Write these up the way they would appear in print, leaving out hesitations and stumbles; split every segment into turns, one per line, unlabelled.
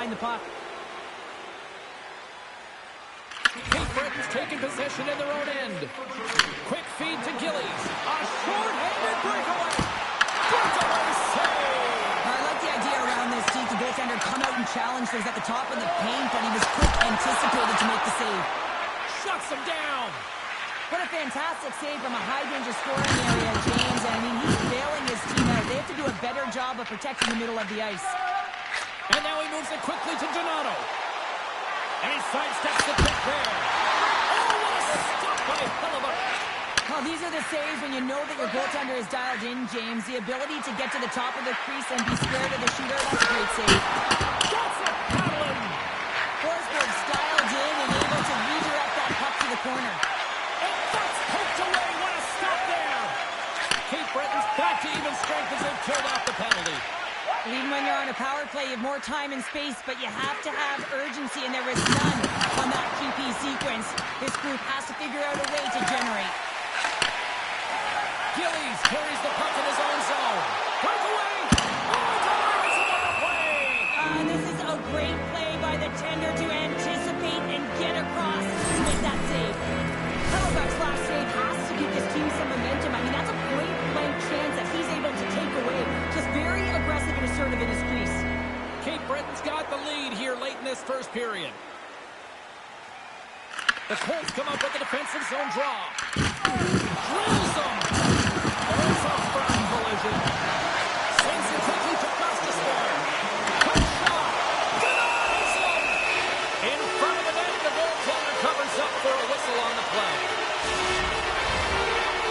find the puck.
Cape Breton's taking possession in their own end. Quick feed to Gillies. A short-handed breakaway. Breakaway save.
I like the idea around this, Steve. The goaltender come out and challenge those at the top of the paint, but he was quick, anticipated to make the save.
Shuts him down.
What a fantastic save from a high-danger scoring area, James. And I mean, he's bailing his team out. They have to do a better job of protecting the middle of the ice.
And now he moves it quickly to Donato. And he sidesteps the pick there. Oh, what a stop by Hellebuck.
Well, these are the saves when you know that your goaltender is dialed in, James. The ability to get to the top of the crease and be square to the shooter, that's a great save.
That's a paddling.
Forsberg's dialed in and able to redirect that puck to the corner.
And that's poked away. What a stop there. Cape Breton's back to even strength as they've killed off the penalty.
Even when you're on a power play, you have more time and space, but you have to have urgency, and there is none on that QP sequence. This group has to figure out a way to generate.
Gillies carries the puck in his own zone. Breakaway! Oh, it's a play!
This is a great play by the tender to anticipate and get across to make that save. Hellebuck's last save has to give this team some momentum. I mean, that's a great blank chance that he's able to take away. Just very aggressive and assertive in his crease.
Cape Breton's got the lead here late in this first period. The Colts come up with a defensive zone draw. Drills them. There's a firm collision. Sends it quickly to Gustafsson. Quick shot. Denies him. In front of the net, the goaltender covers up for a whistle on the play.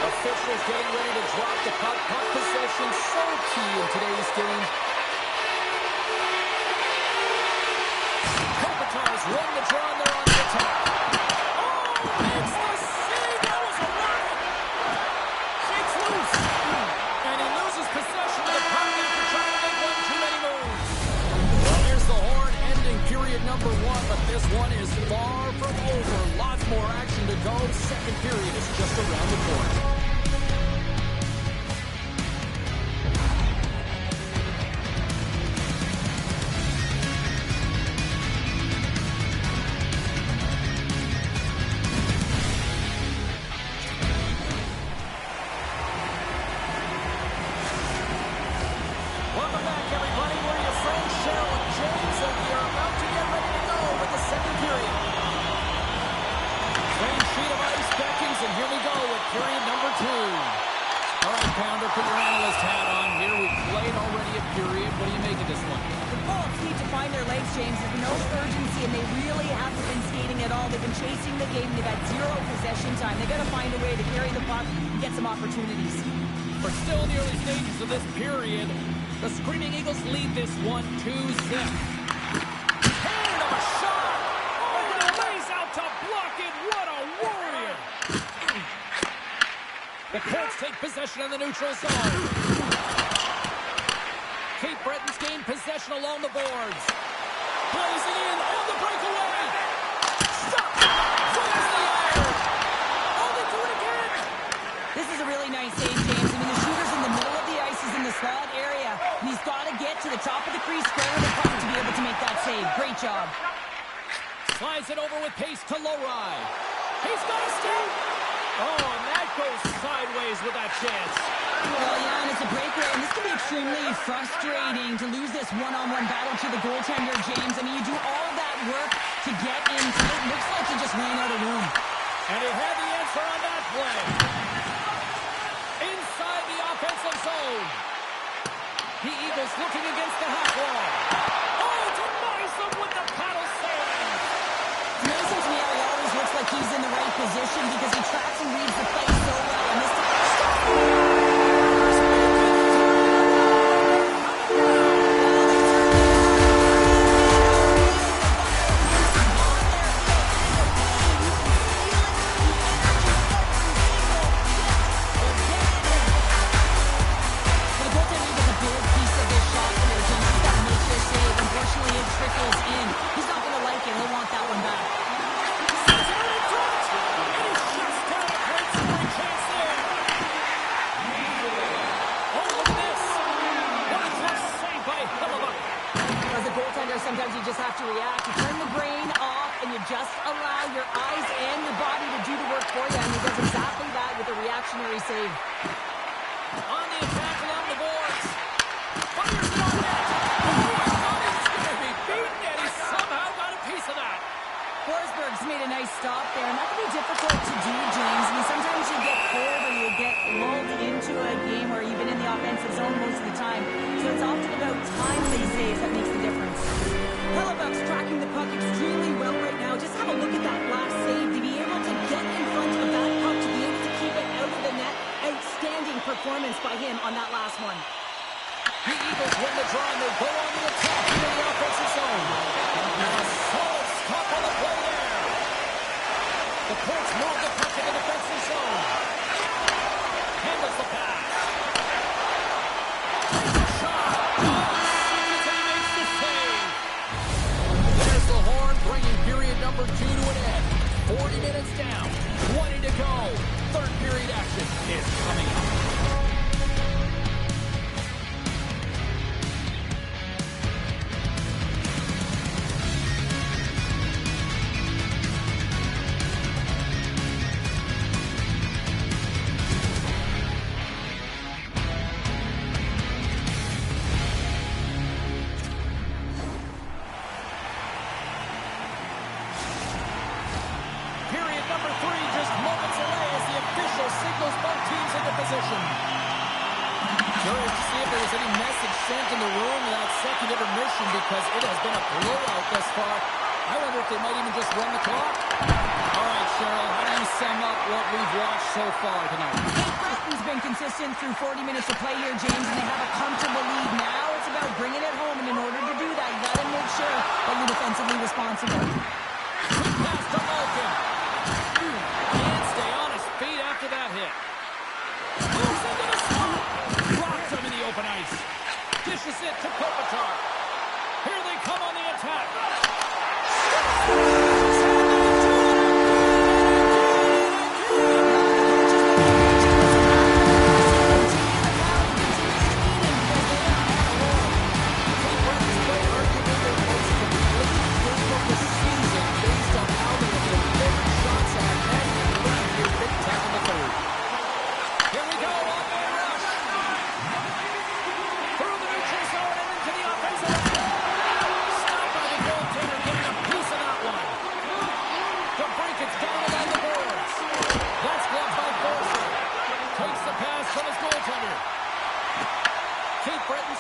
Officials getting ready to drop the puck. Puck possession so key in today's game. Kopitar's run the draw and they're on the attack. Makes the save. That was a rocket. Shakes loose. And he loses possession of the puck after trying to make one too many moves. Well, here's the horn ending period number 1, but this one is far from over. Lots more action to go. Second period is just around the corner. In the neutral zone. Cape Breton's gained possession along the boards. Blazing in on the breakaway. Stop! Clears the iron. Oh, they do it again.
This is a really nice save, James. I mean, the shooter's in the middle of the ice. He's in the slot area. And he's got to get to the top of the crease, square with the puck to be able to make that save. Great job.
Slides it over with pace to Lowry. He's got a step. Oh, and that goes sideways with that chance.
Well, yeah, and it's a breakaway, and this can be extremely frustrating to lose this one-on-one battle to the goaltender, James. I mean, you do all of that work to get into it. Looks like he just ran out of room.
And he had the answer on that play. Inside the offensive zone. The Eagles looking against the half wall. Oh, denies them with the paddle save.
It's amazing to me how he always looks like he's in the right position because he tracks and reads the play so well. And this time, sometimes you just have to react. You turn the brain off, and you just allow your eyes and your body to do the work for you, and he does exactly that with a reactionary save.
On the attack along the boards. Fires it on net. Oh, I thought he was going to be beaten, and he somehow got a piece of that.
Forsberg's made a nice stop there, and that can be difficult to do, James. I mean, sometimes you get cold or you get lulled into a game where you've been in the offensive zone most of the time. So it's often about time these days that makes the difference. Hellebuck's tracking the puck extremely well right now. Just have a look at that last save. To be able to get in front of that puck, to be able to keep it out of the net. Outstanding performance by him on that last one.
The Eagles win the draw, and they go on the attack into the offensive zone. And a solid stop on the play there. The Colts move the puck in the defensive zone. Handles the pass. Takes a shot. Oh, seconds, and he makes the save. There's the horn, bringing period number 2 to an end. 40 minutes down, 20 to go. Third period action is coming up. Curious to see if there was any message sent in the room in that second intermission, because it has been a blowout thus far. I wonder if they might even just run the clock. All right, Cheryl, how do you sum up what we've watched so far tonight?
Cape Breton's been consistent through 40 minutes of play here, James, and they have a comfortable lead. Now it's about bringing it home, and in order to do that, you got to make sure that you're defensively responsible.
Quick pass to Malkin. Can't stay on his feet after that hit. Moves into the slot. Rocks him in the open ice. Dishes it to Kopitar. Here they come on the attack.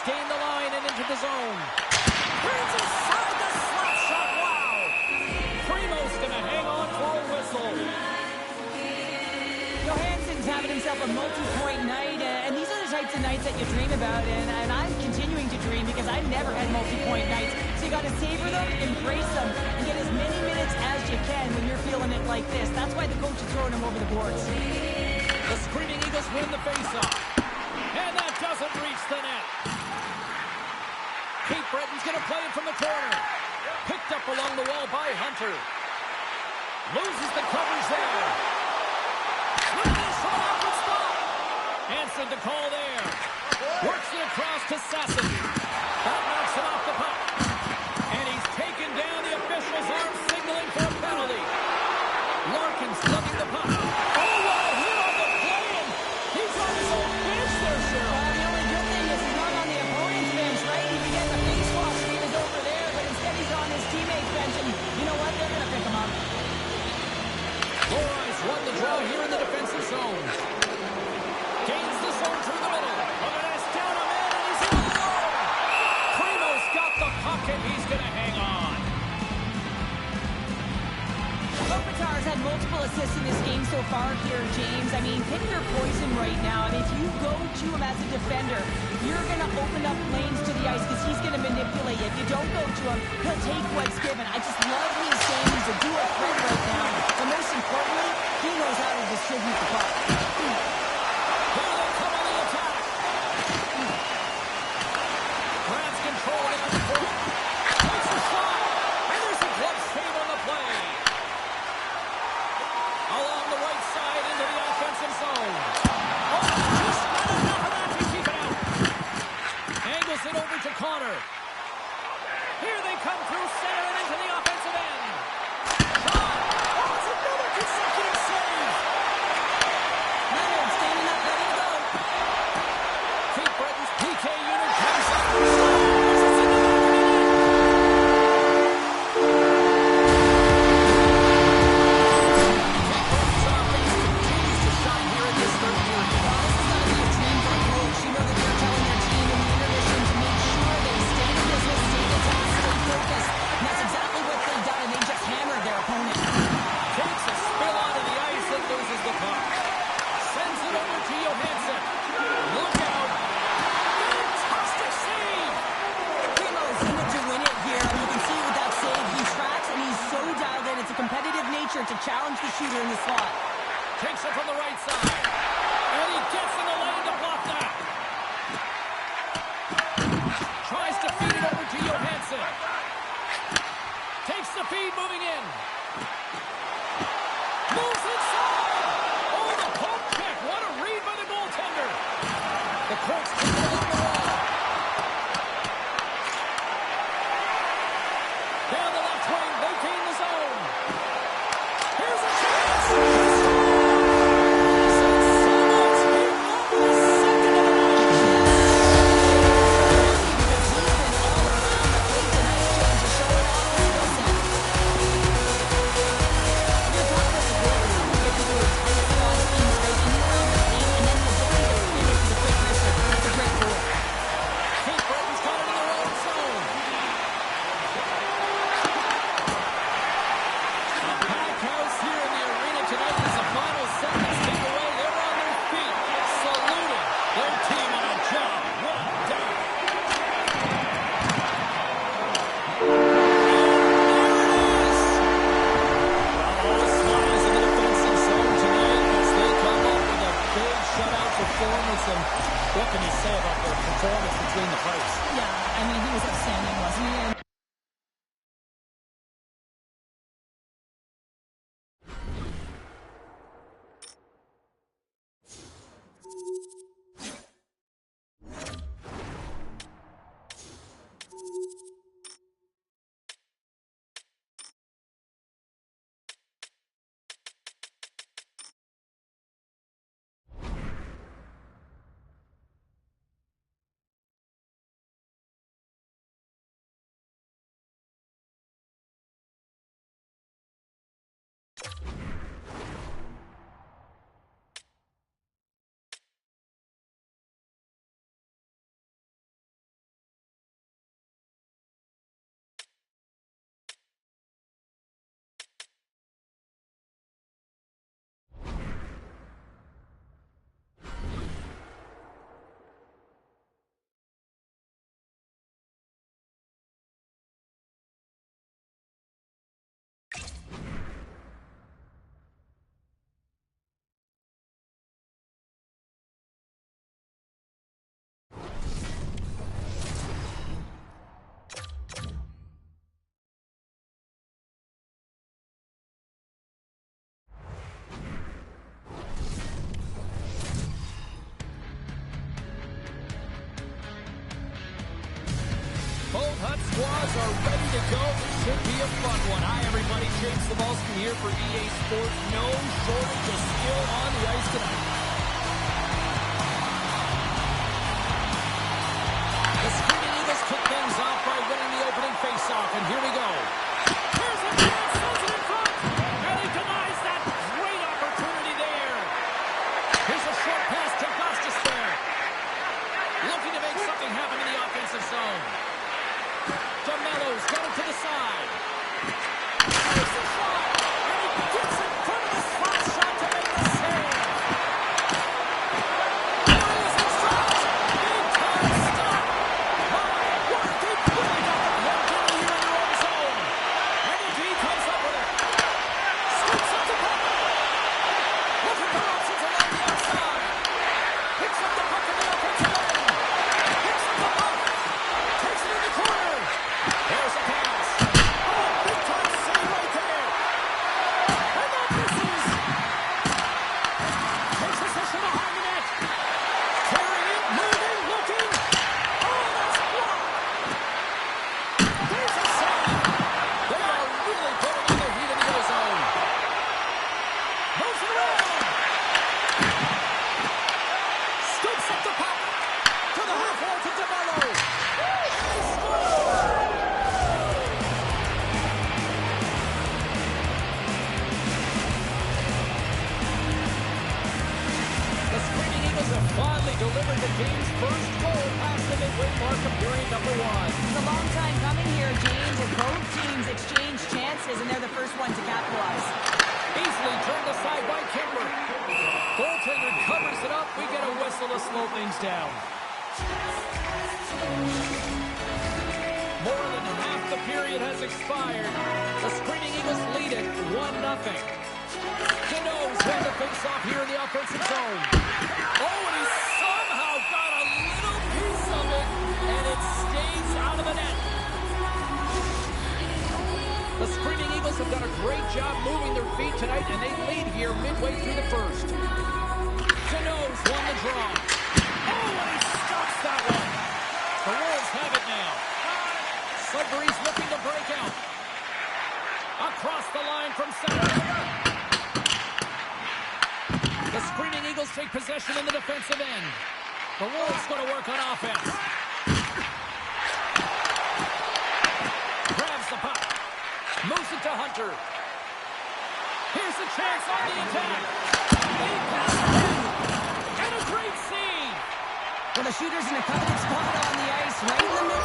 Gained the line and into the zone. Brings aside the slap shot. Wow! Primo's going to hang on for a whistle.
Johansson's having himself a multi-point night, and these are the types of nights that you dream about, and I'm continuing to dream because I've never had multi-point nights. So you got to savor them, embrace them, and get as many minutes as you can when you're feeling it like this. That's why the coach is throwing them over the boards.
The Screaming Eagles win the faceoff. And that doesn't reach the net. Cape Breton's going to play it from the corner. Picked up along the wall by Hunter. Loses the coverage there. Swinging shot off with stop. Answered the call there. Works it across to Sasson. That knocks it off the puck. And he's taken down. The official's arm signaling for a penalty. Larkin's lugging the puck. Oh, wow, here on the play. And he's on his own bench there, Cheryl.
The only good thing is he's not on the opponent's bench, right? He could get the face wash when he was over there, but instead he's on his teammate's bench, and you know what? They're going to pick him up.
Flores won the draw here in the defensive zone. Gains the zone through the middle. Look down a man, and he's in the zone. Primo's got the puck, and he's going to hang on.
Kopitar's had multiple assists in this game so far here, James. I mean, pick your poison right now. I mean, if you go to him as a defender, you're going to open up lanes to the ice because he's going to manipulate you. If you don't go to him, he'll take what's given. I just love his game. He's a dual threat right now. But most importantly, he knows how to distribute the puck.
Here they come on the attack. Grabs control down the court. Takes a shot. And there's a glove save on the play. Along the right side into the offensive zone. Oh, just not enough of that to keep it out. Angles it over to Connor. Here they come through center and into the offensive end. Shot! Oh, it's another consecutive save!
Leonard standing up, ready to go.
Cape Breton's PK unit comes up. Scores! It's in the back of the net! Cape Breton's offense continues to shine here in this third period.
Well, this is going to be a dream for a coach. You know that they're telling their team in the intermission to make sure they stay in business, stay the task, stay focused. And that's exactly what they've done, and they just hammered their opponent.
Takes a spill onto the ice and loses the puck. Sends it over to Johansson. Look out. Fantastic save.
Primo's in it to win it here. You can see with that save, he tracks, and he's so dialed in. It's a competitive nature to challenge the shooter in the slot.
Takes it from the right side. And he gets in the lane to block that. Tries to feed it over to Johansson. Takes the feed, moving in. Moves inside. Oh, the poke check. What a read by the goaltender. The Colts take it along the wall. Down the left wing, vacating the zone. Here's a chance. Cape Breton's caught it in their own zone. A packed house here in the arena tonight as the final seconds tick away. They're on their feet, saluting their team on a job well done. All smiles in the defensive zone tonight as they come up with a big shutout performance. And what can you say about their performance between the pipes?
Yeah, I mean, he was outstanding, wasn't he? And
Both Hut squads are ready to go. This should be a fun one. Hi, everybody. James Cebulski here for EA Sports. No shortage of skill on the ice tonight. The Screaming Eagles kick things off by winning the opening faceoff, and here we go. Here's a chance, sends it in front, and he denies that great opportunity there. Here's a short pass to Gostisbehere. Looking to make something happen in the offensive zone. DeMello's got it to the side. There's the shot, and he gets in front of the slot shot to make the save. There is the shot. Big time stop. My word, they really got the puck in here in their own zone. And he comes up with it. Scoops up the puck. Looking for options along the outside. Picks up the puck in the offensive end. Picks up the puck. Takes it in the corner. There's a pass. Oh, big time save right there. number one.
It's a long time coming here, James, as both teams exchange chances, and they're the first one to capitalize.
Easily turned aside by Kimber. Goaltender covers it up. We get a whistle to slow things down. More than half the period has expired. The Screaming Eagles lead it 1-0. Cano's won the face-off here in the offensive zone. Oh, and he somehow got a little piece of it, and it stays out of the net. The Screaming Eagles have done a great job moving their feet tonight, and they lead here midway through the first. Cano's won the draw. Oh, and he stops that one. The Wolves have it now. Sudbury's looking to break out. Across the line from center. The Screaming Eagles take possession in the defensive end. The Wolves going to work on offense. Grabs the puck. Moves it to Hunter. Here's the chance on the attack. They pass it. And a great save.
Well, the shooter's in a coveted spot on the ice, right in the middle.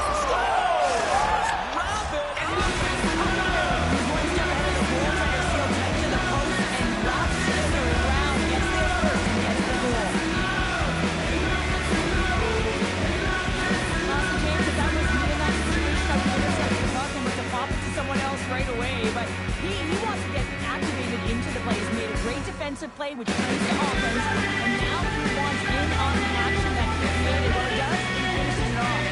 Rapid.
He's one step ahead of the goaltender, sealed tight to the post, and wraps it around. Gets there first and gets the goal. James, if that was me in that situation, I would intercept the puck and look to pop it to someone else right away. But he wants to get activated into the play. He's made a great defensive play, which turns to offense, and now he wants in on the action that he created. What he does, he finishes it off.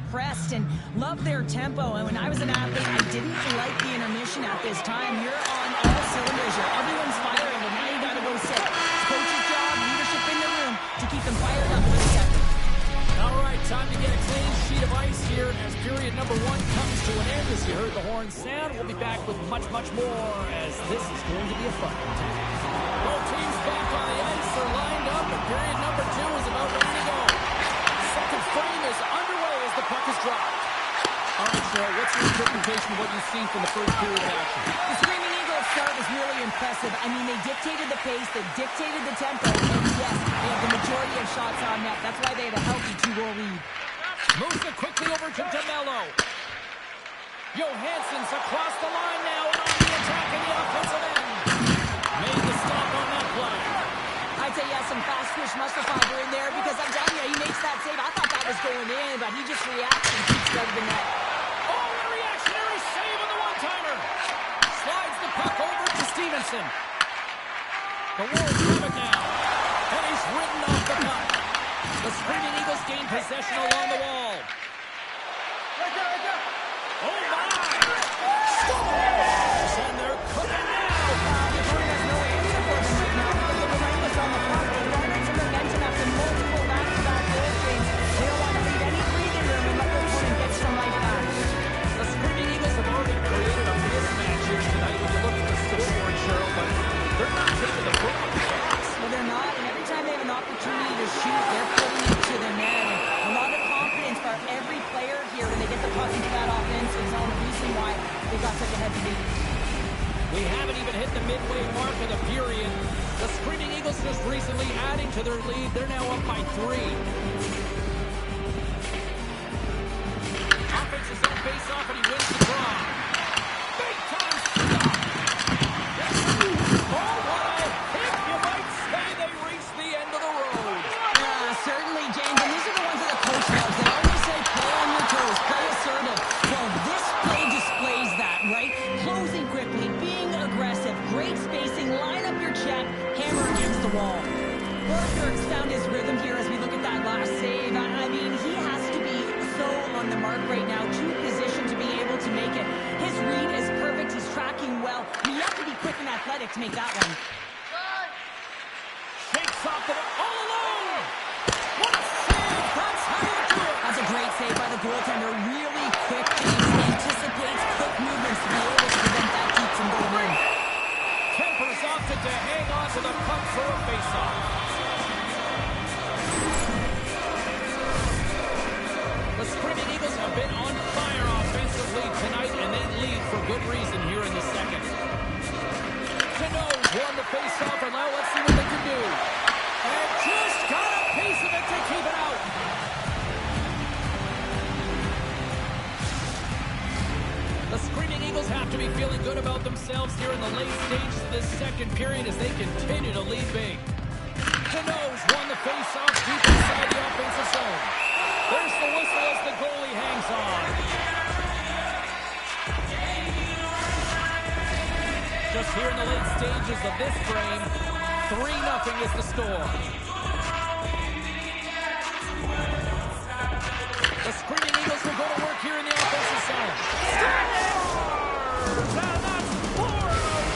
Pressed and love their tempo, and when I was an athlete, I didn't like the intermission at this time. You're on all cylinders, everyone's firing, but now you gotta go sit. It's coach's job, leadership in the room to keep them fired up for the second.
All right, time to get a clean sheet of ice here as period number one comes to an end. As you heard the horn sound, we'll be back with much more as this is going to be a fun one. Both teams back on the ice are lined up, and period number two is about ready to go. Second frame is underway as the puck is dropped. All right, Cheryl, what's your interpretation of what you've seen from the first period of action?
The Screaming Eagles start was really impressive. I mean, they dictated the pace, they dictated the tempo, and yes, they have the majority of shots on net. That's why they had a healthy 2-goal lead.
Moves it quickly over to DeMello. Johansson's across the line now and on the attack in the offensive end. Made the stop on that play.
I'd say, yeah, some fast twitch muscle fiber in there because I'm telling you, he makes that save. I thought that was going in, but he just reacts and keeps out of the net.
Oh, what a reactionary save on the one-timer. Slides the puck over to Stevenson. The Wolves have it now. And he's ridden off the puck. The Screaming Eagles gain possession along the wall. Oh, my! Scores! And they're cooking now.
Detroit has no answer for them right now because they're relentless on the puck. They're running some momentum after multiple back-to-back goal games. They don't want to leave any breathing room and let their opponent get some life back.
The Screaming Eagles have already created a mismatch here tonight when you look at the scoreboard, Cheryl, but they're not taking the foot off the gas.
Well, they're not, and every time they have an opportunity to shoot, they're putting it to the net. And a lot of confidence for every player here when they get the puck into that offensive zone. The reason why they got such a heavy lead.
We haven't even hit the midway mark of the period. The Screaming Eagles just recently adding to their lead. They're now up by 3. Offensive zone face-off, and he wins the draw. Big time stop. Oh, what a hit. You might say they reached the end of the road.
Certainly, James, and these are the ones that the coach loves. They always say, play on your toes, play assertive. Well, this play displays that, right? Closing quickly, being aggressive, great spacing, line up your check, hammer against the wall. Berger's found his rhythm here as we look at that last save. I mean, he has to be so on the mark right now, too positioned to be able to make it. His read is perfect, he's tracking well. You have to be quick and athletic to make that one.
Shakes off the all alone. What a save. That's how you do it.
That's a great save by the goaltender. Really quick, James. Anticipates quick movements to be able to prevent that keep from going in.
Kemper's off elected to hang on to the puck for a faceoff. The Screaming Eagles have been on fire offensively tonight, and they lead for good reason here in the second. Canoes won the faceoff, and now let's see what they can do. And just got a piece of it to keep it out. The Screaming Eagles have to be feeling good about themselves here in the late stages of this second period as they continue to lead big. Canoes won the faceoff deep inside the offensive zone. There's the whistle as the goalie hangs on. Just here in the late stages of this frame, 3-0 is the score. The Screaming Eagles will go to work here in the offensive zone. Scores! And that's 4 in a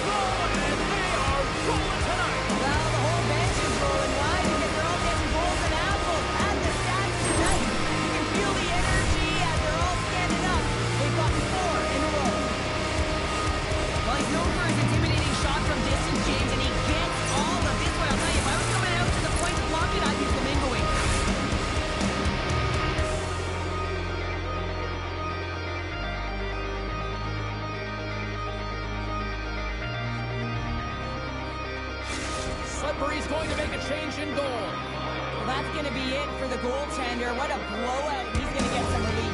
row, and they are rolling tonight.
Well, the whole bench is rolling wide because they're all getting goals and apples at the stats tonight. You can feel the energy as they're all standing up. They've gotten 4 in a row. Well, he's known for his intimidating shot from distance, James, and he gets all of this one. I'll tell you, if I was coming out to the point to block it, I'd be flamingoing.
Sudbury's going to make a change in goal.
Well, that's going to be it for the goaltender. What a blowout. He's going to get some relief.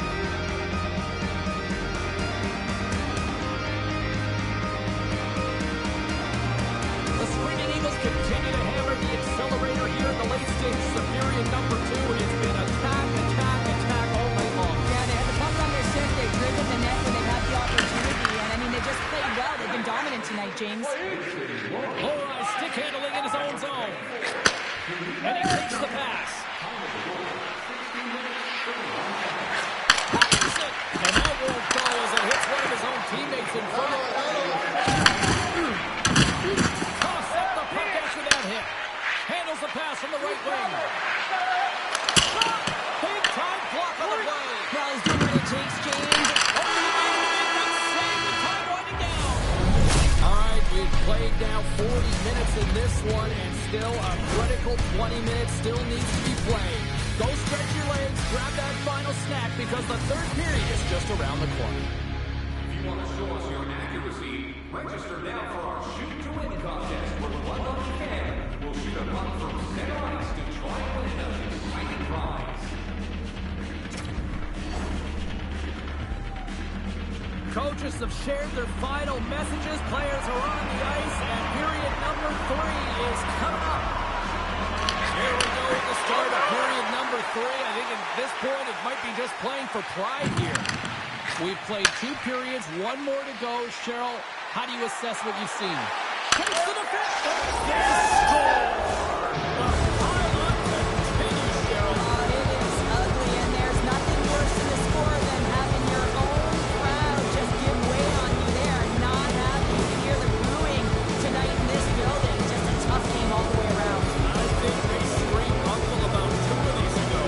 The Screaming Eagles continue to hammer the accelerator here in the late stages of period number 2. It's been attack, attack, attack all night long.
Yeah, they had the puck on their stick. They've driven the net when they've had the opportunity. And, I mean, they just played well. They've been dominant tonight, James.
Lori stick handling in his own zone. And he takes the pass. Fires it. And that won't go as it hits one of his own teammates in front. Toss up the puck after that hit. Handles the pass from the right wing. Big time block on the play.
Well, he's doing what it takes, James.
Oh, he made a big one save. The time winding down. All right, we've played now 40 minutes in this one, and still a critical 20 minutes still needs to be played. Go stretch your legs, grab that final snack, because the third period is just around the corner.
If you want to show us your accuracy, register now for our Shoot to Win contest, where one lucky fan will shoot a puck from center ice to try and win an exciting prize.
Coaches have shared their final messages. Players are on the ice, and period number 3 is coming up. Here we go at the start of period number 3. I think at this point it might be just playing for pride here. We've played 2 periods, 1 more to go. Cheryl, how do you assess what you've seen? Takes to the fifth. They score! The pile-on continues, Cheryl.
Oh, it is ugly, and there's nothing worse in the score than having your own crowd just give way on you. They are not happy. You can hear the booing tonight in this building. Just a tough game all the way around.
I think they screamed uncle about 2 of these ago.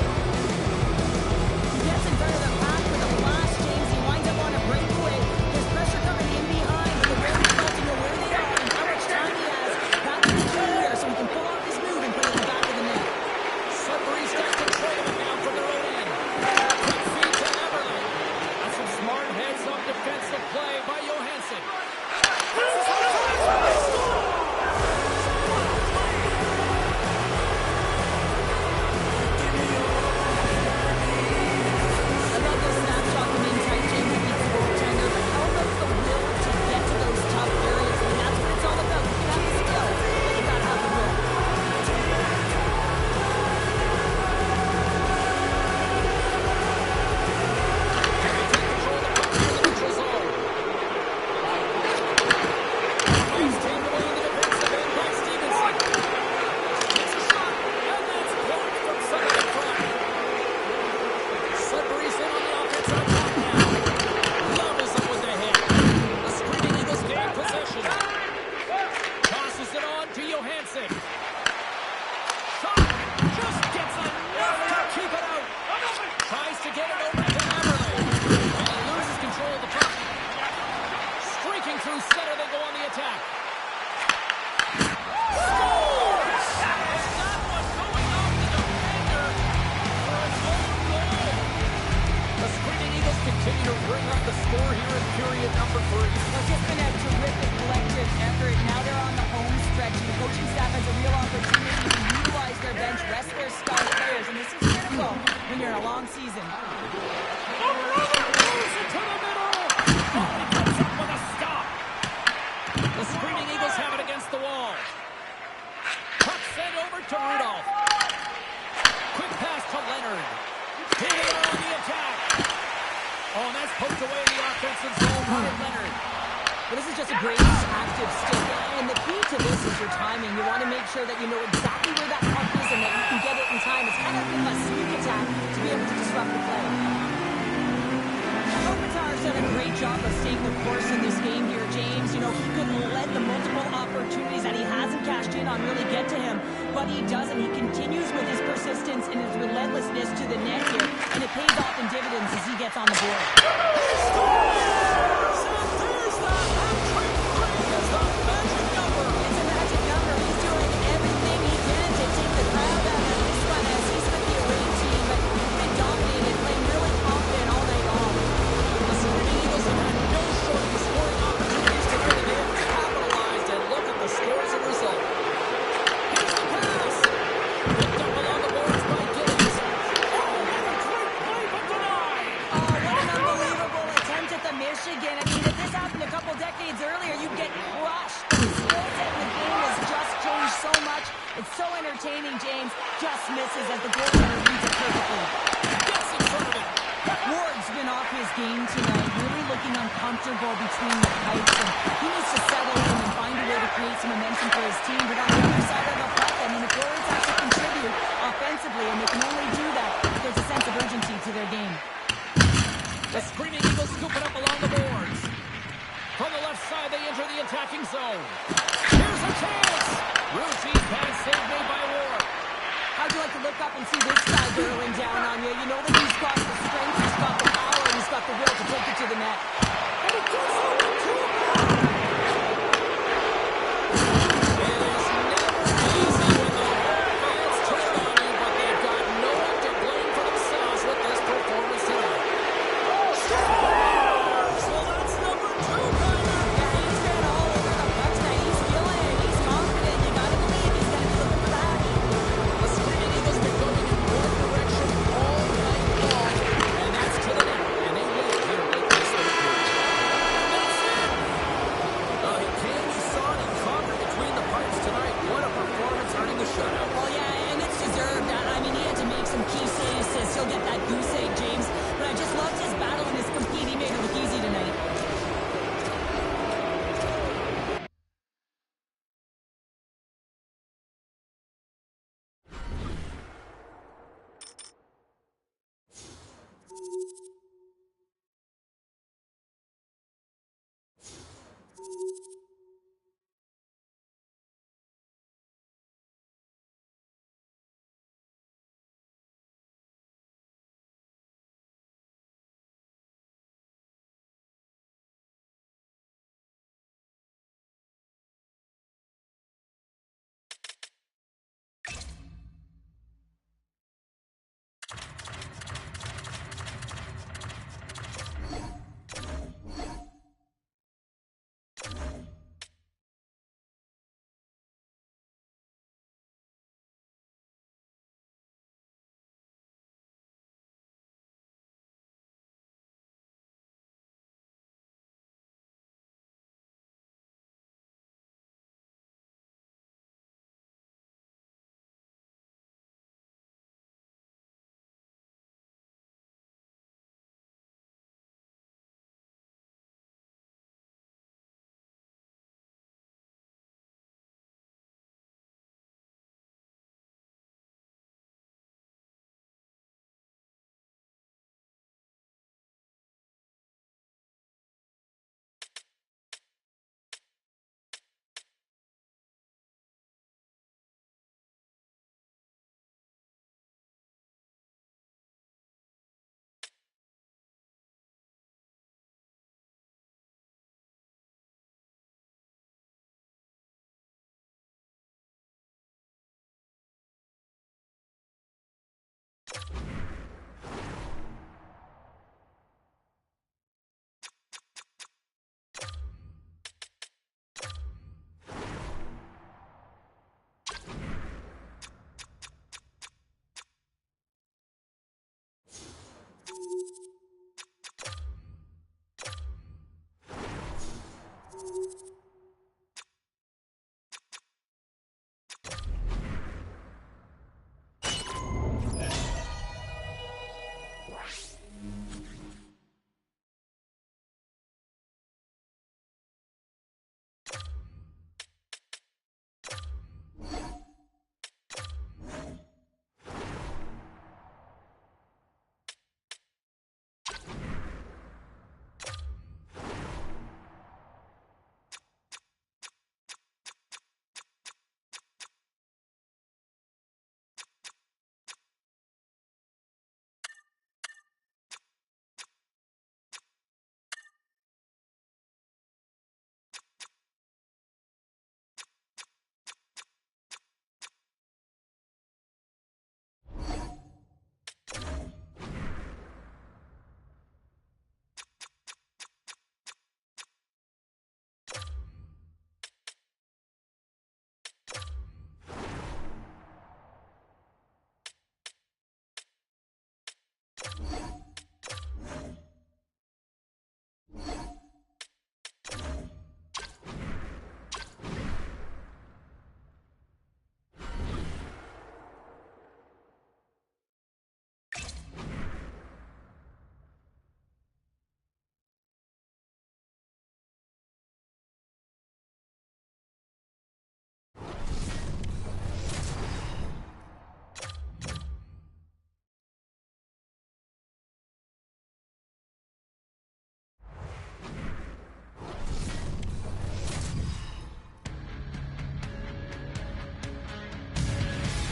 He gets in front of the pack with a blast, James. He winds up on a breakaway. There's pressure coming in behind, but the way he's felt to know where they are and how much time he has. That's the key here, so he can pull off this move. make sure that you know exactly where that puck is and that you can get it in time. It's kind of a sneak attack to be able to disrupt the play. Kopitar's done a great job of staying the course in this game here, James. You know, he could let the multiple opportunities that he hasn't cashed in on really get to him, but he doesn't. He continues with his persistence and his relentlessness to the net here, and it pays off in dividends as he gets on the board.
He scores! And there's the hat-trick. 3 is the magic number.
It's a magic number. He's doing everything he can to take the crowd out of this one as he's with the away team, but he's been dominated, playing really confident all night long.
The Screaming Eagles have had no shortage of scoring opportunities to win, and they have capitalized, and look at the scores and result. Here's the pass. Picked up along the boards by Giddens. Oh, and a great play, but denied.
Oh, what an unbelievable attempt at the Michigan. I mean, if this happened a couple decades earlier, you'd get crushed. The skill set in the game has just changed so much. It's so entertaining, James. Just misses as the goaltender reads it perfectly.
Gets in front of it.
Ward's been off his game tonight, really looking uncomfortable between the pipes, and he needs to settle in and find a way to create some momentum for his team. But on the other side of the puck, I mean, the Bruins have to contribute offensively, and they can only do that if there's a sense of urgency to their game.
The Screaming Eagles scoop it up along the boards. From the left side, they enter the attacking zone. Here's a chance. Routine pass saved made by Ward.
How'd you like to look up and see this guy barreling down on you? You know that he's got the strength, he's got the power, and he's got the will to take it to the net.
And it goes over to him. It is never easy when the home fans turn on you, but they've got no one to blame for themselves with this performance tonight. Scores! Well, that's number 2, Kyler.
Yeah, he's been all over the puck tonight. He's feeling it, he's confident. You gotta believe he's gonna be looking for that.
The Screaming Eagles been going in one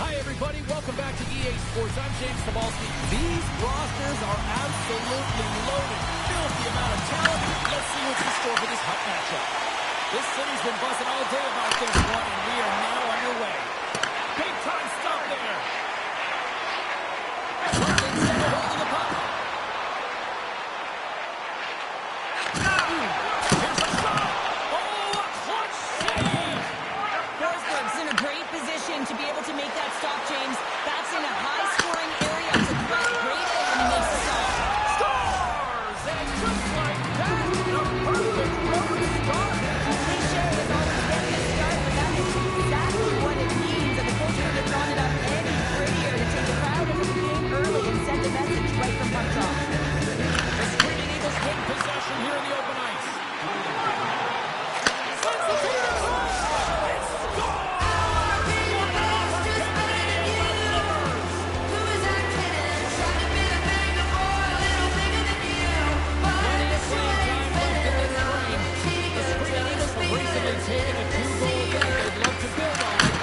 Hi, everybody. Welcome back to EA Sports. I'm James Cebulski. These rosters are absolutely loaded. Filthy amount of talent. Let's see what's in store for this hot matchup. This city's been buzzing all day about this one, and we are now underway. Big time stop there. London's still holding the puck. Here's a shot. Oh, a clutch save.
Forsberg's in a great position to be able to make that stop, James. That's in a high-scoring area. It's a great aim when he makes the stop.
Scores! And just like that, a perfect road start.
Cliche is always getting a start, but that is exactly what it means. And the coach would have drawn it up any prettier to take the crowd into the game early and send a message right from puck drop.
The Screaming Eagles win possession here in the open ice. Sends the feed across. It's scored! Recently taken a 2-goal lead. They'd love to build on it.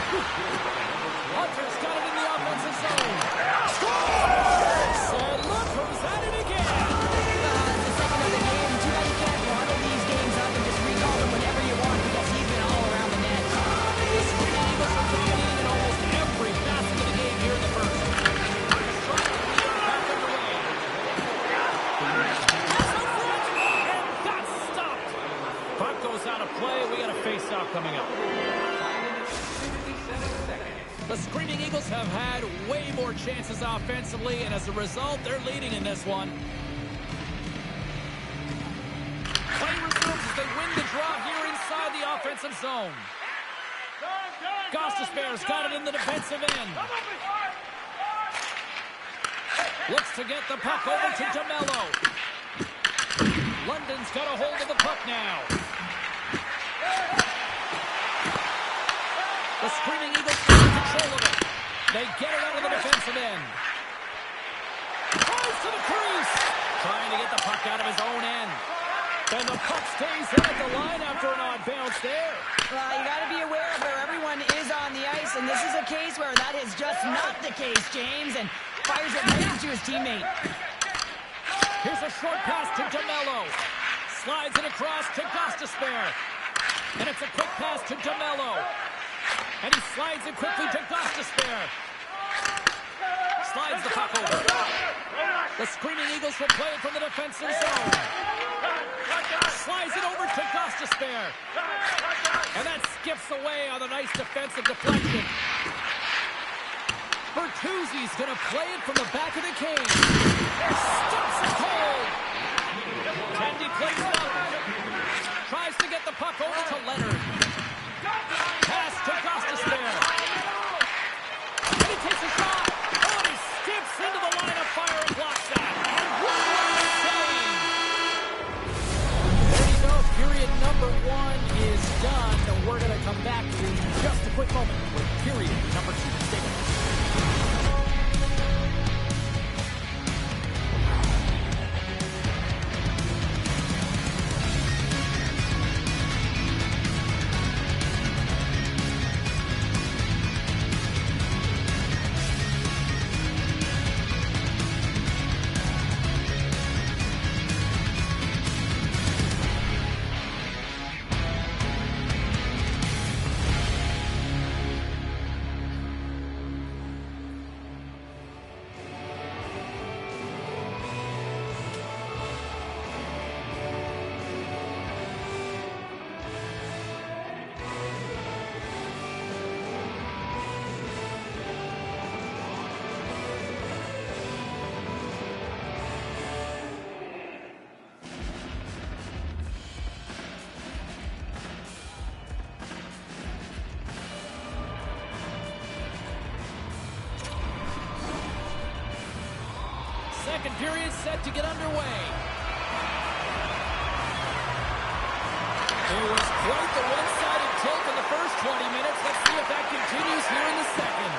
Hunter's got it in the offensive zone. Scores! And look who's at it again.
It's the second of the game. Too bad you can't bottle these games up and just recall them whenever you want because he's been all around the net.
The Screaming Eagles are dominating in almost every facet of the game here in the first. Trying to lead back underway. And that's stopped. Puck goes out of play. We got a face-off coming up. The Screaming Eagles have had way more chances offensively, and as a result, they're leading in this one. Play resumes as they win the draw here inside the offensive zone. Gostisbehere's got it in the defensive end. Looks to get the puck over to DeMello. London's got a hold of the puck now. The Screaming Eagles take control of it. They get it out of the defensive end. Tries to the crease. Trying to get the puck out of his own end. And the puck stays in at the line after an odd bounce there.
Well, you got to be aware of where everyone is on the ice, and this is a case where that is just not the case, James, and fires it right into his teammate.
Here's a short pass to DeMello. Slides it across to Gostisbehere. And it's a quick pass to DeMello. And he slides it quickly to Gostisbehere. Slides the puck over. The Screaming Eagles will play it from the defensive zone. Slides it over to Gostisbehere. And that skips away on a nice defensive deflection. Bertuzzi's going to play it from the back of the cage. Stops it cold. Tandy plays it up. Tries to get the puck over to Leonard. Pass to Gostisbehere. And he takes a shot. Oh, and he skips into the line of fire and blocks that. And what a save. There you go. Period number 1 is done. And we're going to come back in just a quick moment with period number 2. Stay with us. Second period set to get underway. It was quite the one-sided tilt in the first 20 minutes. Let's see if that continues here in the second.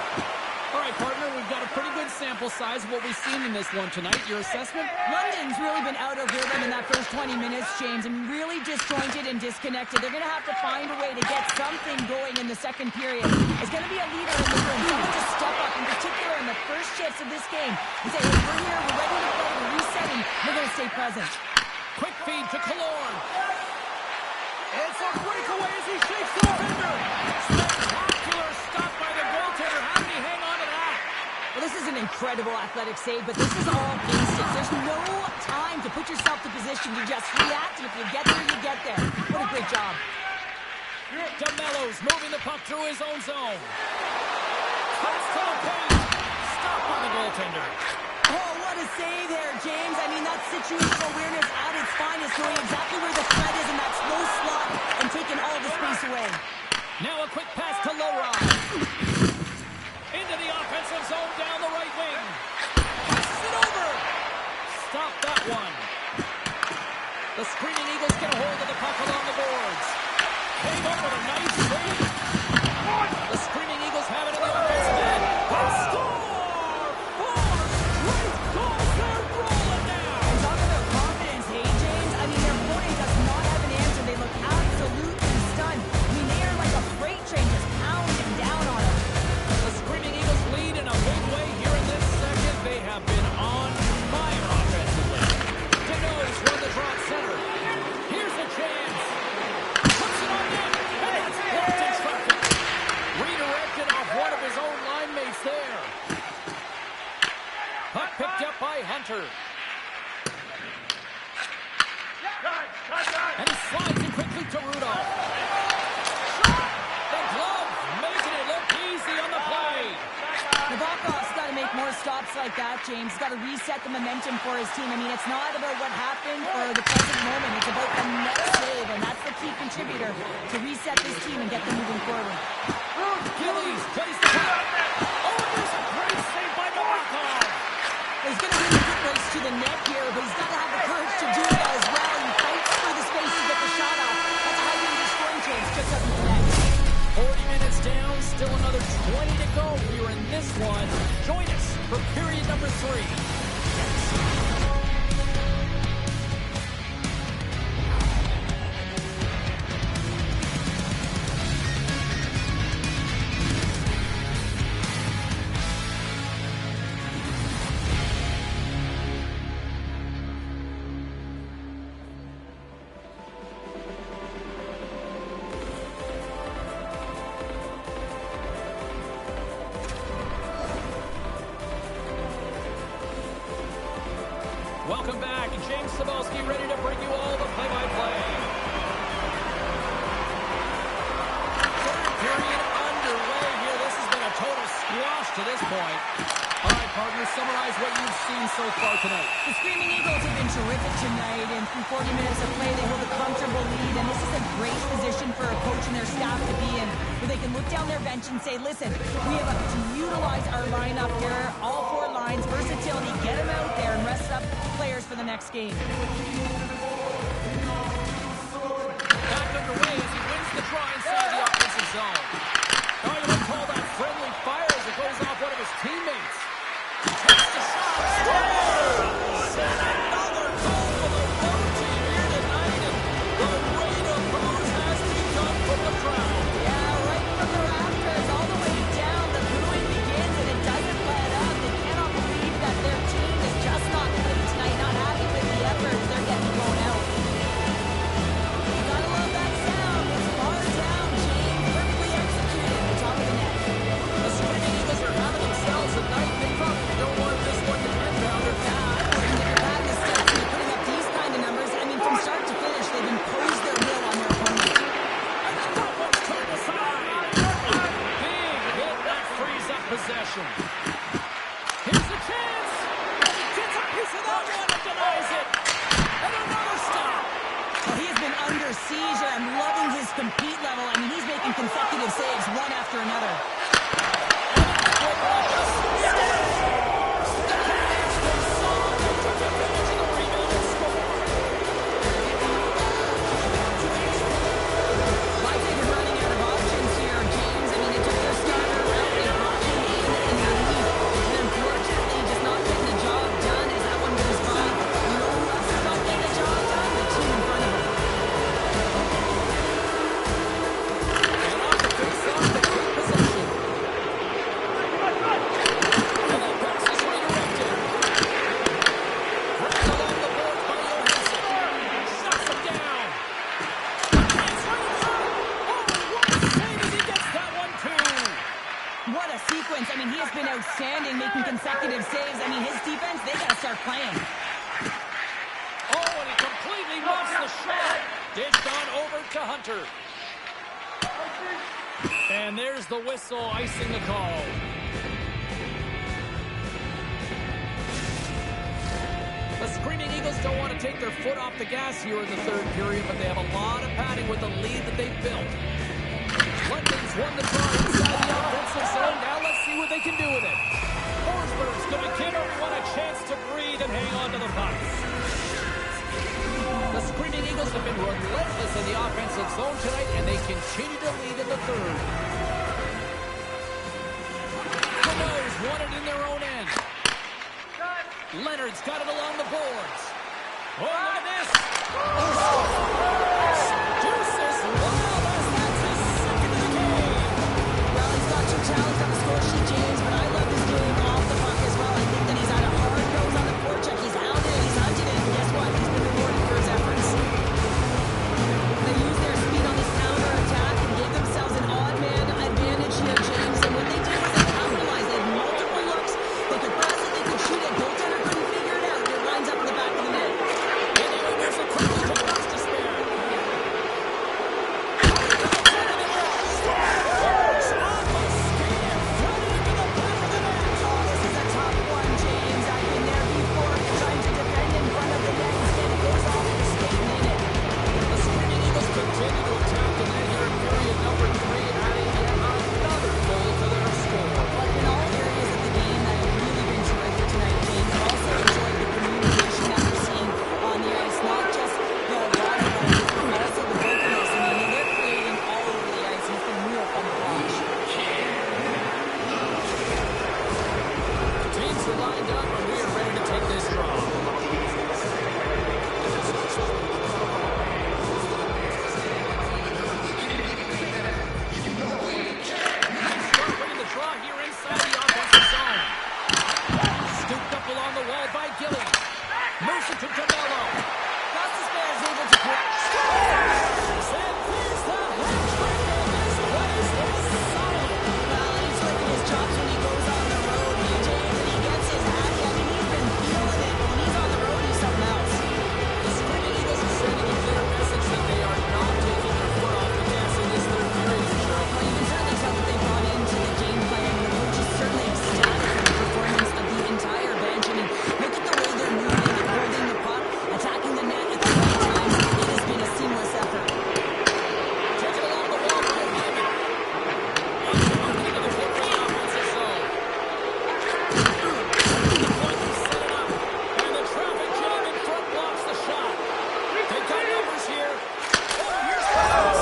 All right, partner, we've got a pretty good sample size of what we've seen in this one tonight. Your assessment?
London's really been out of rhythm in that first 20 minutes, James, and really disjointed and disconnected. They're going to have to find a way to get something going in the second period. There's going to be a leader in the room. Someone to step up, in particular in the first shifts of this game, and say, hey, we're here, we're ready to play, we're resetting, we're going to stay present.
Quick feed to Killorn. It's a breakaway as he shakes the defender. Spectacular stop by the goaltender. How did he hang on to that?
Well, this is an incredible athletic save, but this is all basics. There's no time to put yourself to position. You just react, and if you get there, you get there. What a great job.
DeMello's moving the puck through his own zone. Pass to the paint. Stop by the goaltender.
Oh, what a save there, James. I mean, that's situational awareness at its finest, knowing exactly where the threat is in that slow slot and taking all the space away.
Now a quick pass to Lowry. Into the offensive zone down the right wing. Passes it over. Stop that one. The Screaming Eagles get a hold of the puck along the boards. Came up with a nice save. The Screaming Eagles have it in the offensive end. Score! Hunter. And he slides it quickly to Rudolph. The glove making it look easy on the play.
Nabokov's got to make more stops like that, James. He's got to reset the momentum for his team. I mean, it's not about what happened or the present moment. It's about the next save, and that's the key contributor to reset this team and get them moving forward.
Gillies plays the puck. Oh, there's a great save by Nabokov.
He's going to really get race to the net here, but he's got to have the courage to do that as well. He fights for the space to get the shot off. That's a high-danger scoring chance. Just doesn't connect.
40 minutes down, still another 20 to go here in this one. Join us for period number 3. Welcome back. James Cybulski ready to bring you all the play-by-play. Third period underway here. This has been a total squash to this point. All right, partners, summarize what you've seen so far tonight.
The Screaming Eagles have been terrific tonight, and through 40 minutes of play, they hold a comfortable lead, and this is a great position for a coach and their staff to be in, where they can look down their bench and say, listen, we have to utilize our lineup here, all 4 lines, versatility, get them out there and rest up players for the next game.
Back underway as he wins the draw inside the offensive zone. Now you would call that friendly fire as it goes off one of his teammates. Takes the shot. Scores! And another goal for the home team here tonight. And the rain of booze has begun from the crowd.
Yeah, right from the rafters all the way down, the booing begins and it doesn't let up. They cannot believe that their team is just not playing tonight, not happy with the efforts they're getting blown out. You gotta love that sound. It's far down, James. Perfectly executed at the top of the net.
The Screaming Eagles are having themselves a night. They probably don't want this one to end, Pounder.
If you're bad in the stats and you're putting up these kind of numbers, I mean, from start to finish, they've imposed their will on their opponent.
That one's turned aside. Big hit that frees up possession. Here's a chance. Gets a piece of that one and denies it. And another stop.
Well, he has been under siege, and I'm loving his compete level. I mean, he's making consecutive saves one after another. sequence. I mean, he has been outstanding, making consecutive saves. I mean, his defense, they got to start playing.
Oh, and he completely muffs the shot. Dished on over to Hunter. And there's the whistle, icing the call. The Screaming Eagles don't want to take their foot off the gas here in the third period, but they have a lot of padding with the lead that they've built. London's won the draw inside the offensive zone. Now let's see what they can do with it. Forsberg's going to give everyone a chance to breathe and hang on to the puck. The Screaming Eagles have been relentless in the offensive zone tonight, and they continue to lead in the third. The Moes won it in their own end. Leonard's got it along the boards. Oh, look at this. Deuces. Wow, that's his second of the game.
Well, he's got 2 talents on the score sheet, James, but I love his game off the puck as well. I think that he's had a hard nose on the forecheck. He's hounded it, he's hunted it, and guess what? He's been rewarded for his efforts. They used their speed on this counter attack and gave themselves an odd man advantage here, James. And what they did was they capitalized. They had multiple looks. They could pass it, they could shoot it. Goaltender couldn't figure it out. It lines up in the back of the net.
There's a quick to cross to spare.
Oh, this is a tough one, James. I've been there before. You're trying to defend in front of the net. Instead, it goes off and skating in it.
The Screaming Eagles continue to attack the net here in period number 3, adding yet another goal to their score.
But in all areas of the game that have really been terrific tonight, James. I've also enjoyed the communication that we're seeing on the ice. Not just the raw development, but also the vocalness. I mean, they're creating all over the ice, and it's been real fun to watch.
Teams are lined up, and we are ready to take this draw. Start winning the draw here inside the offensive zone. Scooped up along the wall by Gilly. Moves it to Cabello.
Costas Bear is able to correct.
And there's the hat-trick, and this place is solid.
Well, and he's flicking his chops when he goes on the road, James, and he gets his happy. I mean, he's been feeling it. When he's on the road, he's something else.
The Screaming Eagles are sending a clear message that they are not taking their foot off the gas in this third period.
Well, you can certainly tell that they bought into the game plan, and the coach is certainly ecstatic with the performance of the entire bench. I mean, look at the way they're moving and holding the puck, attacking the net at the right times. It has been a seamless effort.
Take it along the wall by Hyman. Opening to the corner of the offensive zone. The point is set it up, and the traffic jam in front blocks the shot. They've got numbers here. Oh, here's the pass.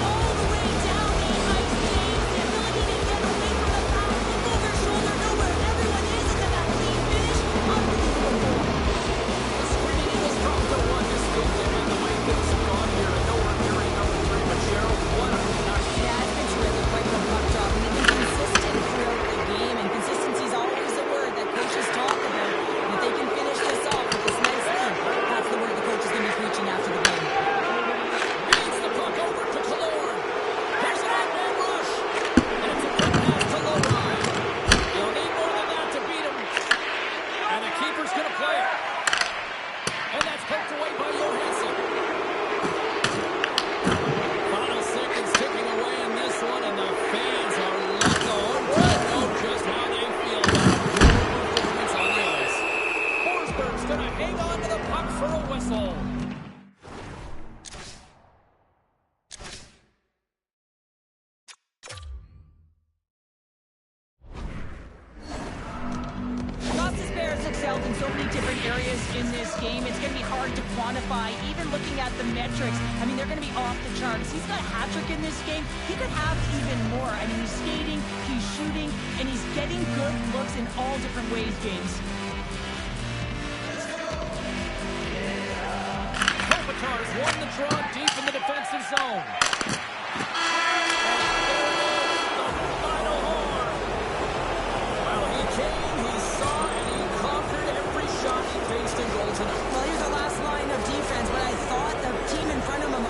All the way down the ice, James. The ability to get away from the puck, look over shoulder, know where everyone is, and then that clean finish. Unbelievable.
The Screaming Eagles dropped the one to skate them in the way things have gone here. And nowhere near number 3, but Cheryl, what a night.
Yeah, it's been terrific, quite the puck job. And they've been consistent throughout the game, and consistency is always a word that coaches talk about. And if they can finish this off with this nice lead, that's the word the coach is going to be preaching after the game.
Feeds the puck over to Killorn. There's an odd-man rush. And it's a quick pass to Lowry. You'll need more than that to beat him. And the keeper's going to play it. And that's poked away by Johansson. Final seconds ticking away in this one, and the fans are left on to know just how they feel about your performance on the ice. Forsberg's going to hang on to the puck for a whistle.
Costas Bear has excelled in so many different areas in this game. It's going to be hard to quantify, even looking at the metrics. I mean, they're going to be off the charts. He's got a hat-trick in this game. He could have even more. I mean, he's skating, he's shooting, and he's getting good looks in all different ways, James.
Kopitar's won the draw deep in the defensive zone. Final horn. Well, he came, he saw, and he conquered every shot he faced in goal tonight.
Well, here's the last line of defense, but I thought the team in front of him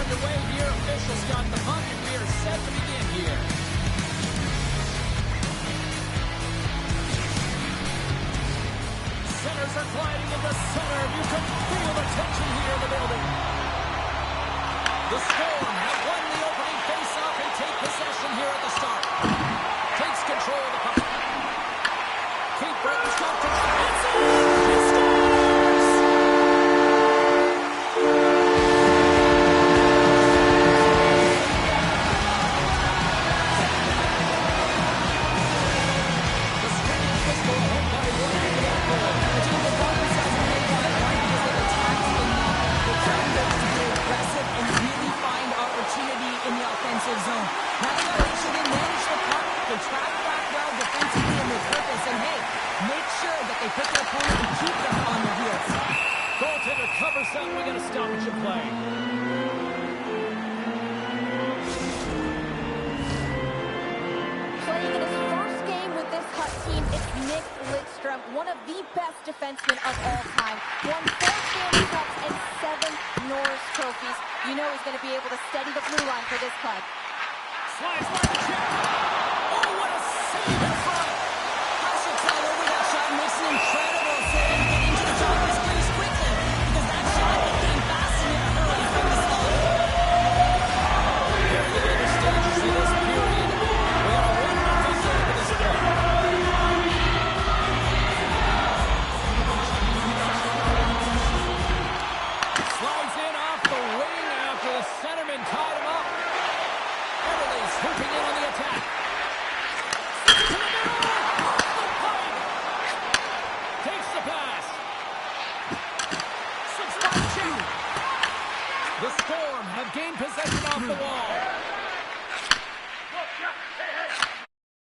underway here. Officials got the puck, and we are set to begin here. Centers are gliding into center. You can feel the tension here in the building. The Storm have won the opening faceoff and take possession here at the start. Takes control of the puck. Kate Breton's got control. It's in! He scores! The Screaming Eagles go ahead by one after that goal.
The Buckeyes hasn't made that right because of the tax in that. They're trying to be aggressive and really find opportunity in the offensive zone. Now they got to make sure they manage the puck, they track back well defensively in their purpose, and hey, make sure that they put their opponent and keep them on their heels.
Goaltender covers up. We got a stoppage of play.
Playing in his first game with this Hut team, it's Nick Lidstrom, one of the best defensemen of all time. Won 4 Stanley Cups and 7 Norris trophies. You know he's going to be able to steady the blue line for this club.
Slides by the check.